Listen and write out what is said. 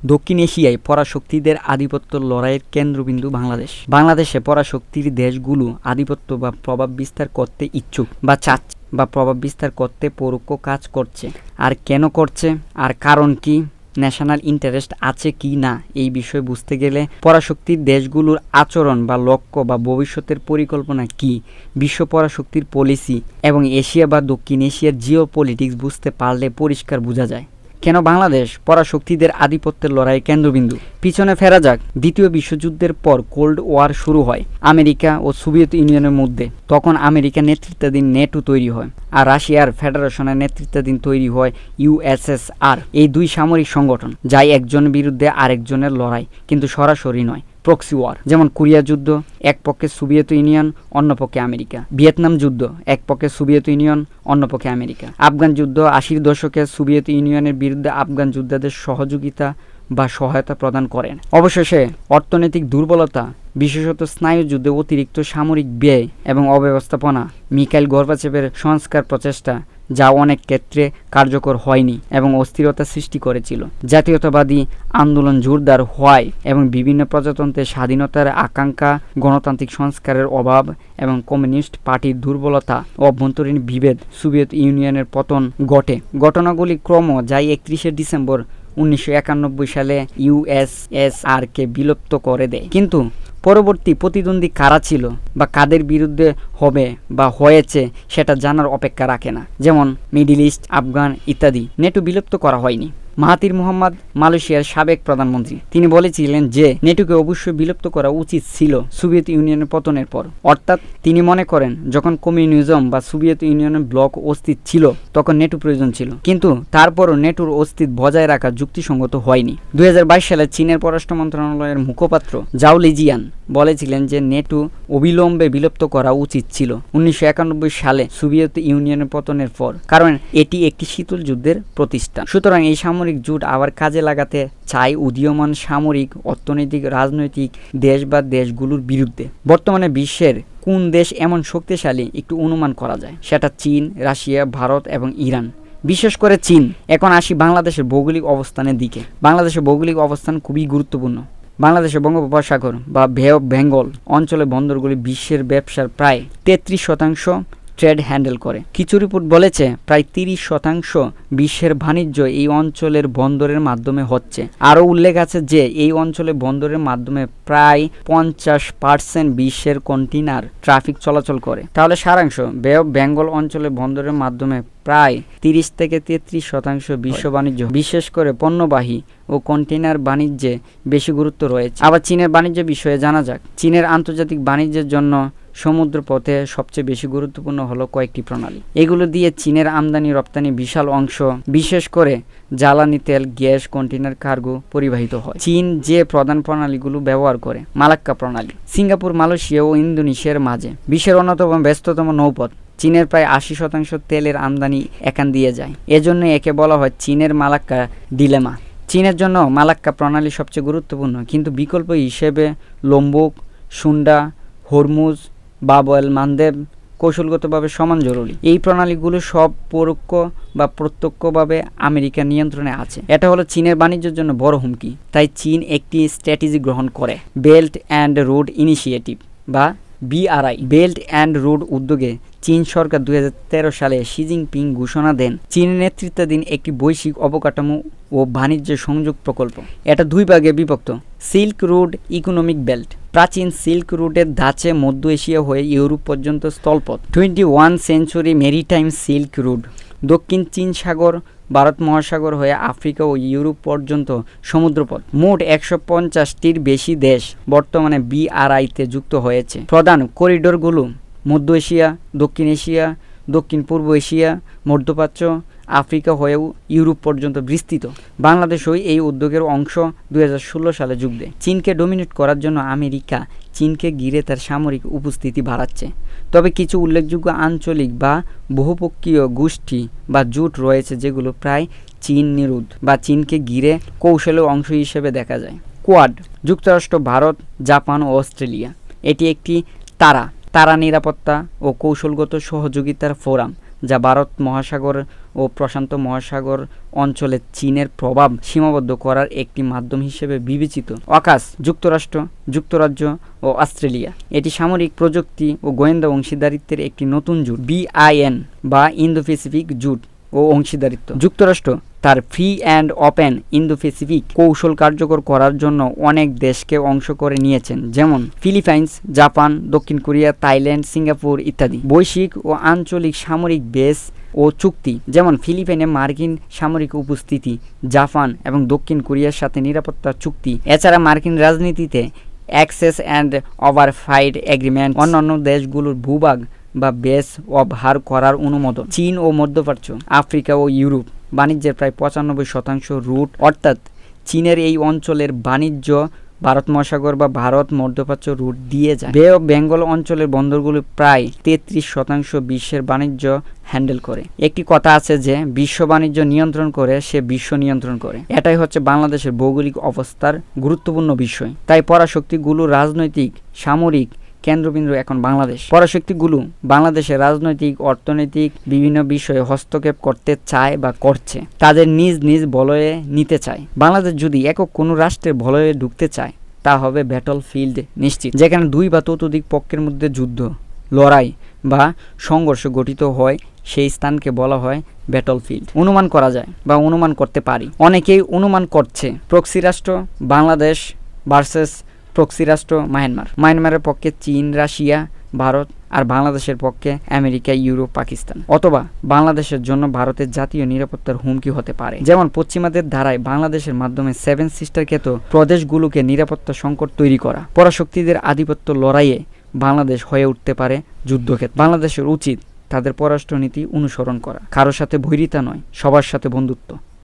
দক্ষিণ এশিয়ায় পরাশক্তিদের আধিপত্য লড়াইয়ের কেন্দ্রবিন্দু বাংলাদেশ। বাংলাদেশে পরাশক্তির দেশগুলো আধিপত্য বা প্রভাব বিস্তার করতে ইচ্ছুক বা চাচ্ছে বা প্রভাব বিস্তার করতে পরোক্ষ কাজ করছে। আর কেন করছে, আর কারণ কি, ন্যাশনাল ইন্টারেস্ট আছে কি না, এই বিষয়ে বুঝতে গেলে পরাশক্তির দেশগুলোর আচরণ বা লক্ষ্য বা ভবিষ্যতের পরিকল্পনা কি, বিশ্ব পরাশক্তির পলিসি এবং এশিয়া বা দক্ষিণ এশিয়ার জিও পলিটিক্স বুঝতে পারলে পরিষ্কার বোঝা যায় কেন বাংলাদেশ পরাশক্তিদের আধিপত্যের লড়াইয়ের কেন্দ্রবিন্দু। পিছনে ফেরা যাক। দ্বিতীয় বিশ্বযুদ্ধের পর কোল্ড ওয়ার শুরু হয় আমেরিকা ও সোভিয়েত ইউনিয়নের মধ্যে। তখন আমেরিকা নেতৃত্বাধীন নেটো তৈরি হয় আর রাশিয়ার ফেডারেশনের নেতৃত্বাধীন তৈরি হয় ইউএসএসআর। এই দুই সামরিক সংগঠন, যাই একজনের বিরুদ্ধে আরেকজনের লড়াই, কিন্তু সরাসরি নয়, প্রক্সি ওয়ার। যেমন কোরিয়া যুদ্ধ, এক পক্ষে সোভিয়েত ইউনিয়ন, অন্য পক্ষে আমেরিকা। ভিয়েতনাম যুদ্ধ, এক পক্ষে সোভিয়েত ইউনিয়ন, অন্য পক্ষে আমেরিকা। আফগান যুদ্ধ, 80-র দশকে সোভিয়েত ইউনিয়নের বিরুদ্ধে আফগান যোদ্ধাদের সহযোগিতা বা সহায়তা প্রদান করেন। অবশেষে অর্থনৈতিক দুর্বলতা, বিশেষত স্নায়ু যুদ্ধে অতিরিক্ত সামরিক ব্যয় এবং অব্যবস্থাপনা, মিখাইল গর্বাচেভের সংস্কার প্রচেষ্টা, যা অনেক ক্ষেত্রে কার্যকর হয়নি এবং অস্থিরতা সৃষ্টি করেছিল। জাতীয়তাবাদী আন্দোলন জোরদার হওয়ায় এবং বিভিন্ন প্রজাতন্ত্রের স্বাধীনতার আকাঙ্ক্ষা, গণতান্ত্রিক সংস্কারের অভাব এবং কমিউনিস্ট পার্টির দুর্বলতা ও অভ্যন্তরীণ বিভেদ, সোভিয়েত ইউনিয়নের পতন ঘটে। ঘটনাগুলি ক্রম যাই 31শে ডিসেম্বর 1991 সালে ইউএসএসআরকে বিলুপ্ত করে দেয়। কিন্তু পরবর্তী প্রতিদ্বন্দ্বী কারা ছিল বা কাদের বিরুদ্ধে হবে বা হয়েছে সেটা জানার অপেক্ষা রাখে না। যেমন মিডল ইস্ট, আফগান ইত্যাদি। নেটো বিলুপ্ত করা হয়নি। মাহাথির মোহাম্মদ, মালয়েশিয়ার সাবেক প্রধানমন্ত্রী, তিনি বলেছিলেন যে নেটোকে অবশ্যই বিলুপ্ত করা উচিত ছিল সোভিয়েত ইউনিয়নের পতনের পর। অর্থাৎ তিনি মনে করেন যখন কমিউনিজম বা সোভিয়েত ইউনিয়নের ব্লক অস্তিত্ব ছিল তখন নেটো প্রয়োজন ছিল, কিন্তু তারপরও নেটোর অস্তিত্ব বজায় রাখা যুক্তিসঙ্গত হয়নি। 2022 সালে চীনের পররাষ্ট্র মন্ত্রণালয়ের মুখপাত্র জাও লিজিয়ান বলেছিলেন যে নেটো অবিলম্বে বিলুপ্ত করা উচিত ছিল 1991 সালে সোভিয়েত ইউনিয়নের পতনের পর, কারণ এটি একটি শীতল যুদ্ধের প্রতিষ্ঠান। সুতরাং এই সামরিক জোট আবার কাজে লাগাতে চায় উদীয়মান সামরিক, অর্থনৈতিক, রাজনৈতিক দেশ বা দেশগুলোর বিরুদ্ধে। বর্তমানে বিশ্বের কোন দেশ এমন শক্তিশালী একটু অনুমান করা যায়, সেটা চীন, রাশিয়া, ভারত এবং ইরান। বিশেষ করে চীন। এখন আসি বাংলাদেশের ভৌগোলিক অবস্থানের দিকে। বাংলাদেশের ভৌগোলিক অবস্থান খুবই গুরুত্বপূর্ণ। বাংলাদেশের বঙ্গোপসাগর বা বে অফ বেঙ্গল অঞ্চলে বন্দরগুলি বিশ্বের ব্যবসার প্রায় 33% ট্রেড হ্যান্ডেল করে। কিছু রিপোর্ট বলেছে প্রায় 30% বিশ্বের বাণিজ্য এই অঞ্চলের বন্দরের মাধ্যমে হচ্ছে। আরও উল্লেখ আছে যে এই অঞ্চলে বন্দরের মাধ্যমে প্রায় 50% বিশ্বের কন্টেইনার ট্রাফিক চলাচল করে। তাহলে সারাংশ, বে অফ বেঙ্গল অঞ্চলে বন্দরের মাধ্যমে প্রায় 30 থেকে 33% বিশ্ব বাণিজ্য, বিশেষ করে পণ্যবাহী ও কন্টেইনার বাণিজ্যে বেশি গুরুত্ব রয়েছে। আবার চীনের বাণিজ্য বিষয়ে জানা যাক। চীনের আন্তর্জাতিক বাণিজ্যের জন্য সমুদ্রপথে সবচেয়ে বেশি গুরুত্বপূর্ণ হলো কয়েকটি প্রণালী। এগুলো দিয়ে চীনের আমদানি রপ্তানি বিশাল অংশ, বিশেষ করে জ্বালানি তেল, গ্যাস, কন্টেইনার কার্গো পরিবাহিত হয়। চীন যে প্রধান প্রণালীগুলো ব্যবহার করে, মালাক্কা প্রণালী, সিঙ্গাপুর, মালয়েশিয়া ও ইন্দোনেশিয়ার মাঝে বিশ্বের অন্যতম ব্যস্ততম নৌপথ। চীনের প্রায় 80% তেলের আমদানি এখান দিয়ে যায়। এজন্য একে বলা হয় চীনের মালাক্কা ডিলেমা। চীনের জন্য মালাক্কা প্রণালী সবচেয়ে গুরুত্বপূর্ণ, কিন্তু বিকল্প হিসেবে লম্বুক, সুন্ডা, হরমুজ, বাব এল মানদেব কৌশলগতভাবে সমান জরুরি। এই প্রণালীগুলো সব পরোক্ষ বা প্রত্যক্ষভাবে আমেরিকার নিয়ন্ত্রণে আছে। এটা হলো চীনের বাণিজ্যের জন্য বড় হুমকি। তাই চীন একটি স্ট্র্যাটেজি গ্রহণ করে, বেল্ট অ্যান্ড রোড ইনিশিয়েটিভ বা BRI। বেল্ট অ্যান্ড রোড উদ্যোগে চীন সরকার 2013 সালে শি জিনপিং ঘোষণা দেন চীনের নেতৃত্বাধীন একটি বৈশ্বিক অবকাঠামো ও বাণিজ্য সংযোগ প্রকল্প। এটা দুই ভাগে বিভক্ত। সিল্ক রোড ইকোনমিক বেল্ট, প্রাচীন সিল্ক রোডের ধাঁচে মধ্য এশিয়া হয়ে ইউরোপ পর্যন্ত স্থলপথ। 21 সেঞ্চুরি মেরিটাইম সিল্ক রোড, দক্ষিণ চীন সাগর, ভারত মহাসাগর হয়ে আফ্রিকা ও ইউরোপ পর্যন্ত সমুদ্রপথ। মোট 150টির বেশি দেশ বর্তমানে BRI-তে যুক্ত হয়েছে। প্রধান করিডোরগুলো মধ্য এশিয়া, দক্ষিণ এশিয়া, দক্ষিণ পূর্ব এশিয়া, মধ্যপ্রাচ্য, আফ্রিকা হয়েও ইউরোপ পর্যন্ত বিস্তৃত। বাংলাদেশও এই উদ্যোগের অংশ 2016 সালে যোগ দেয়। চীনকে ডমিনেট করার জন্য আমেরিকা চীনকে ঘিরে তার সামরিক উপস্থিতি বাড়াচ্ছে। তবে কিছু উল্লেখযোগ্য আঞ্চলিক বা বহুপক্ষীয় গোষ্ঠী বা জোট রয়েছে যেগুলো প্রায় চীন নিরোধ বা চীনকে ঘিরে কৌশলের অংশ হিসেবে দেখা যায়। কোয়াড, যুক্তরাষ্ট্র, ভারত, জাপান ও অস্ট্রেলিয়া। এটি একটি তারা নিরাপত্তা ও কৌশলগত সহযোগিতার ফোরাম যা ভারত মহাসাগর ও প্রশান্ত মহাসাগর অঞ্চলে চীনের প্রভাব সীমাবদ্ধ করার একটি মাধ্যম হিসেবে বিবেচিত। অকাস যুক্তরাজ্য ও অস্ট্রেলিয়া। এটি সামরিক প্রযুক্তি ও গোয়েন্দা অংশীদারিত্বের একটি নতুন জোট, BIN বা ইন্দো প্যাসিফিক জোট ও অংশীদারিত্ব। যুক্তরাষ্ট্র তার free and open Indo Pacific কৌশল কার্যকর করার জন্য অনেক দেশকে অংশ করে নিয়েছেন, যেমন ফিলিপাইন্স, জাপান, দক্ষিণ কোরিয়া, থাইল্যান্ড, সিঙ্গাপুর ইত্যাদি। বৈশ্বিক ও আঞ্চলিক সামরিক বেস ও চুক্তি, যেমন ফিলিপাইনে মার্কিন সামরিক উপস্থিতি, জাপান এবং দক্ষিণ কোরিয়ার সাথে নিরাপত্তা চুক্তি। এছাড়া মার্কিন রাজনীতিতে অ্যাক্সেস অ্যান্ড ওভারসাইট এগ্রিমেন্ট, অন্যান্য দেশগুলোর ভূভাগ বা বেস ব্যবহার করার অনুমোদন। চীন ও মধ্যপ্রাচ্য, আফ্রিকা ও ইউরোপ বাণিজ্যের প্রায় 95% রুট, অর্থাৎ চীনের এই অঞ্চলের বাণিজ্য ভারত মহাসাগর বা ভারত মধ্যপ্রাচ্য রুট দিয়ে যায়। বে অফ বেঙ্গল অঞ্চলের বন্দরগুলো প্রায় 33% বিশ্বের বাণিজ্য হ্যান্ডেল করে। একটি কথা আছে যে বিশ্ব বাণিজ্য নিয়ন্ত্রণ করে সে বিশ্ব নিয়ন্ত্রণ করে। এটাই হচ্ছে বাংলাদেশের ভৌগোলিক অবস্থার গুরুত্বপূর্ণ বিষয়। তাই পরাশক্তিগুলো রাজনৈতিক, সামরিক কেন্দ্রবিন্দু এখন বাংলাদেশ। পরাশক্তিগুলো বাংলাদেশের রাজনৈতিক, অর্থনৈতিক বিভিন্ন বিষয়ে হস্তক্ষেপ করতে চায় বা করছে, তাদের নিজ নিজ বলয়ে নিতে চায়। বাংলাদেশ যদি একক কোনো রাষ্ট্রের বলয়ে ঢুকতে চায়, তা হবে ব্যাটল ফিল্ড নিশ্চিত, যেখানে দুই বা ততোধিক পক্ষের মধ্যে যুদ্ধ, লড়াই বা সংঘর্ষ গঠিত হয়। সেই স্থানকে বলা হয় ব্যাটল ফিল্ড। অনুমান করা যায় বা অনুমান করতে পারি, অনেকেই অনুমান করছে প্রক্সি রাষ্ট্র বাংলাদেশ ভার্সেস প্রক্সি রাষ্ট্র মায়ানমারের পক্ষে চীন, রাশিয়া, ভারত, আর বাংলাদেশের পক্ষে আমেরিকা, ইউরোপ, পাকিস্তান। অথবা বাংলাদেশের জন্য ভারতের জাতীয় নিরাপত্তার হুমকি হতে পারে, যেমন পশ্চিমাদের ধারায় বাংলাদেশের মাধ্যমে 7 সিস্টার খ্যাত প্রদেশগুলোকে নিরাপত্তা সংকট তৈরি করা। পরাশক্তিদের আধিপত্য লড়াইয়ে বাংলাদেশ হয়ে উঠতে পারে যুদ্ধক্ষেত্র। বাংলাদেশের উচিত তাদের পররাষ্ট্রনীতি অনুসরণ করা, কারোর সাথে বৈরিতা নয়, সবার সাথে বন্ধুত্ব।